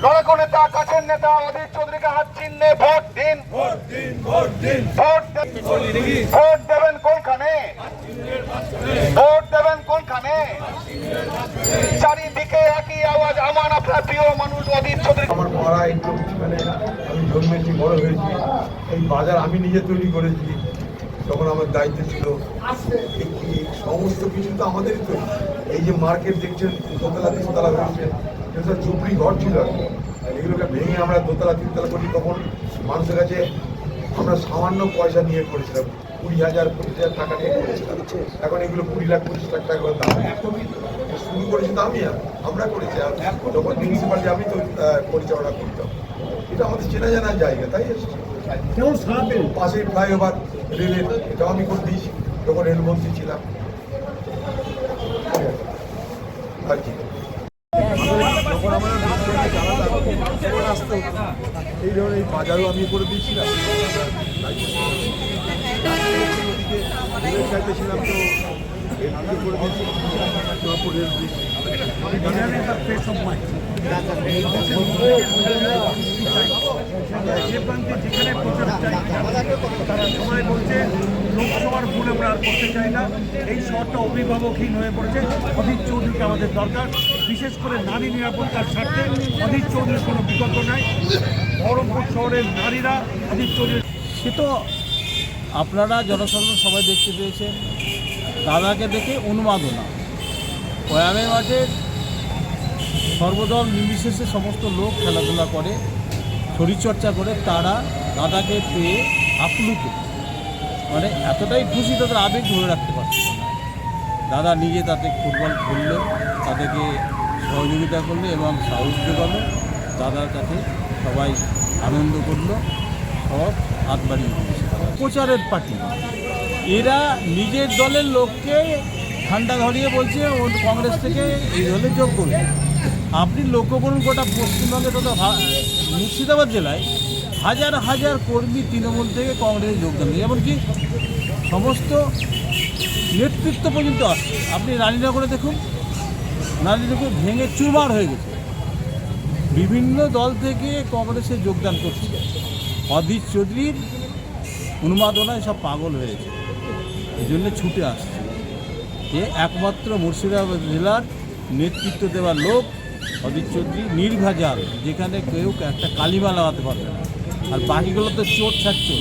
লড়াকু নেতা কাছের নেতা অধীর চৌধুরীকে হাত চিহ্নে ভোট দিন। ভোট দেবেন কোনখানে? ভোট দেবেন কোনখানে? চারিদিকে একই আওয়াজ, আমার আপনার প্রিয় মানুষ অধীর চৌধুরী। আমার পাড়া একটু মানে আমি জন্মেছি, বড় হয়েছি, এই বাজার আমি নিজে তৈরি করেছি, তখন আমার দায়িত্ব ছিল। এই সমস্ত কিছু তো আমাদেরই তৈরি। এই যে মার্কেট দেখছেন, দোতলা তিনতলা হয়েছে, এটা ঝুপড়ি ঘর ছিল। এগুলোকে ভেঙে আমরা দোতলা তিনতলা করি, তখন মানুষের কাছে আমরা সামান্য পয়সা নিয়ে করেছিলাম, 20,000 25,000 টাকা নিয়ে করেছিলাম। এখন এগুলো 20 লাখ 25 লাখ টাকা করে দাম। শুরু করেছি তো আমরা করেছি, আর যখন মিউনিসিপালিটি আমি তো পরিচালনা করতাম। এটা আমাদের চেনা জানা জায়গা, তাই এসেছি। পাশে ফ্লাইওভার রেলের, এটাও আমি করে দিয়েছি যখন রেলমন্ত্রী ছিলাম। আর কি যখন আমরা আসতে হতো, এই ধরনের এই বাজারও আমি করে দিয়েছিলাম। চাইতেছিলাম তো এর করে দিয়েছি, রেল দিয়েছি। যে প্রান্তে যেখানে প্রচার চাই তারা সবাই বলছে লোকসভার ভুল আমরা আর করতে চাই না। এই শহরটা অভিভাবকহীন হয়ে পড়েছে। অধীর চৌধুরীকে আমাদের দরকার, বিশেষ করে নারী নিরাপত্তার স্বার্থে অধীর চৌধুরীর কোনো বিকল্প নাই। বহরমপুর শহরের নারীরা অধীর চৌধুরী, সে তো আপনারা জনসাধারণ সবাই দেখতে পেয়েছেন। দাদাকে দেখে উন্মাদনা, ব্যায়ামের মাঠে সর্বদল নির্বিশেষে সমস্ত লোক খেলাধুলা করে, শরীরচর্চা করে, তারা দাদাকে পেয়ে আপ্লুত, মানে এতটাই খুশি, তাদের আবেগ ধরে রাখতে পারছে না। দাদা নিজে তাতে ফুটবল খেললো, তাদেরকে সহযোগিতা করলো এবং সাহায্য করলো। দাদার কাছে সবাই আনন্দ করলো, সব হাত বাড়িয়ে দিয়েছে। প্রচারের পার্টি এরা নিজের দলের লোককে ঠান্ডা ধরিয়ে বলছে ও কংগ্রেস থেকে এই দলে যোগ করবে। আপনি লক্ষ্য করুন, গোটা পশ্চিমবঙ্গে তথা মুর্শিদাবাদ জেলায় হাজার হাজার কর্মী তৃণমূল থেকে কংগ্রেসে যোগদান করে, এমনকি সমস্ত নেতৃত্ব পর্যন্ত আসছে। আপনি রানীনগরে দেখুন, রানীনগর ভেঙে চুরমার হয়ে গেছে। বিভিন্ন দল থেকে কংগ্রেসে যোগদান করছে। অধীর চৌধুরীর উন্মাদনায় সব পাগল হয়েছে, এই জন্য ছুটে আসছে। যে একমাত্র মুর্শিদাবাদ জেলার নেতৃত্ব দেওয়ার লোক অধীর চৌধুরী, নির্ভেজাল, যেখানে কেউ একটা কালিমা লাগাতে পারবে না। আর বাকিগুলো তো চোর ছাড়ছে।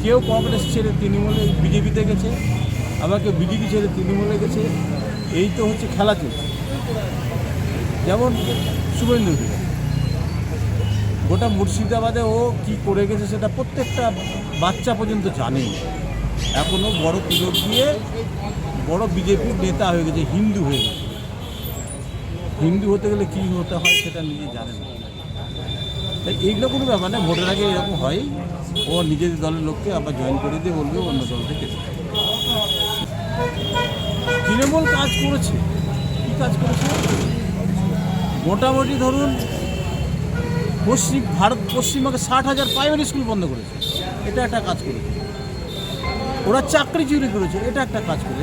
কেউ কংগ্রেস ছেড়ে তৃণমূলে বিজেপিতে গেছে, আবার কেউ বিজেপি ছেড়ে তৃণমূলে গেছে। এই তো হচ্ছে খেলা চলছে। যেমন শুভেন্দু অধিকারী, গোটা মুর্শিদাবাদে ও কি করে গেছে সেটা প্রত্যেকটা বাচ্চা পর্যন্ত জানে। এখনও বড় তিলক দিয়ে বড় বিজেপির নেতা হয়ে গেছে, হিন্দু হয়ে গেছে। হিন্দু হতে গেলে কী হতে হয় সেটা নিজে জানে না। তাই এইগুলো কোনো ব্যাপার না, ভোটের আগে এরকম হয়। ও নিজেদের দলের লোককে আবার জয়েন করে দিয়ে বলবে অন্য দল থেকে। তৃণমূল কাজ করেছে, কী কাজ করেছে? মোটামুটি ধরুন পশ্চিমবঙ্গে 60,000 প্রাইমারি স্কুল বন্ধ করেছে, এটা একটা কাজ করেছে। ওরা চাকরি চুরি করেছে, এটা একটা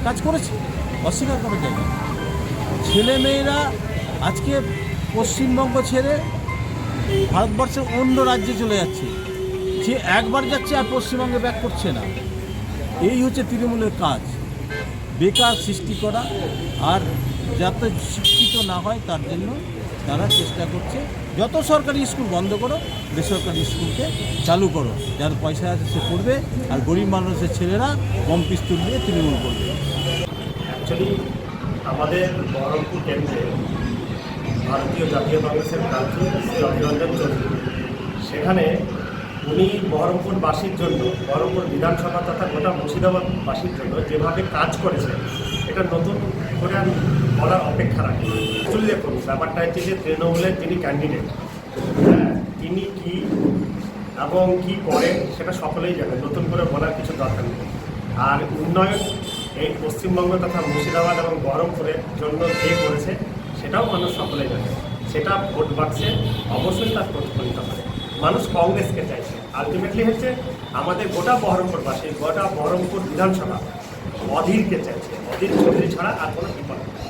কাজ করেছে, অস্বীকার করা যায় না। ছেলেমেয়েরা আজকে পশ্চিমবঙ্গ ছেড়ে ভারতবর্ষের অন্য রাজ্যে চলে যাচ্ছে। যে একবার যাচ্ছে আর পশ্চিমবঙ্গে ব্যাক করছে না। এই হচ্ছে তৃণমূলের কাজ, বেকার সৃষ্টি করা। আর যাতে শিক্ষিত না হয় তার জন্য তারা চেষ্টা করছে যত সরকারি স্কুল বন্ধ করো, বেসরকারি স্কুলকে চালু করো, যার পয়সা আছে সে পড়বে, আর গরিব মানুষের ছেলেরা কম পিস্তুল দিয়ে তৃণমূল করবে। অ্যাকচুয়ালি আমাদের বহরমপুর কেন্দ্রে ভারতীয় জাতীয় কংগ্রেসের প্রার্থী শ্রী অধীর রঞ্জন চৌধুরী, সেখানে উনি বহরমপুরবাসীর জন্য, বহরমপুর বিধানসভা তথা গোটা মুর্শিদাবাদবাসীর জন্য যেভাবে কাজ করেছে, এটা নতুন করে আমি বলার অপেক্ষা রাখি। অ্যাকচুয়ালি দেখুন, ব্যাপারটা হচ্ছে যে তৃণমূলের যিনি ক্যান্ডিডেট, তিনি কী এবং কী করেন সেটা সকলেই জানেন, নতুন করে বলার কিছু দরকার নেই। আর উন্নয়ন এই পশ্চিমবঙ্গ তথা মুর্শিদাবাদ এবং বহরমপুরের জন্য কে করেছে সেটাও মানুষ সকলেই জানে। সেটা ভোট বাক্সে অবশ্যই তার প্রতিফলিত হয়। মানুষ কংগ্রেসকে চাইছে, আলটিমেটলি হচ্ছে আমাদের গোটা বহরমপুরবাসী, গোটা বহরমপুর বিধানসভা অধীরকে চাইছে। অধীর চৌধুরী ছাড়া আর কোনো বিকল্প নেই।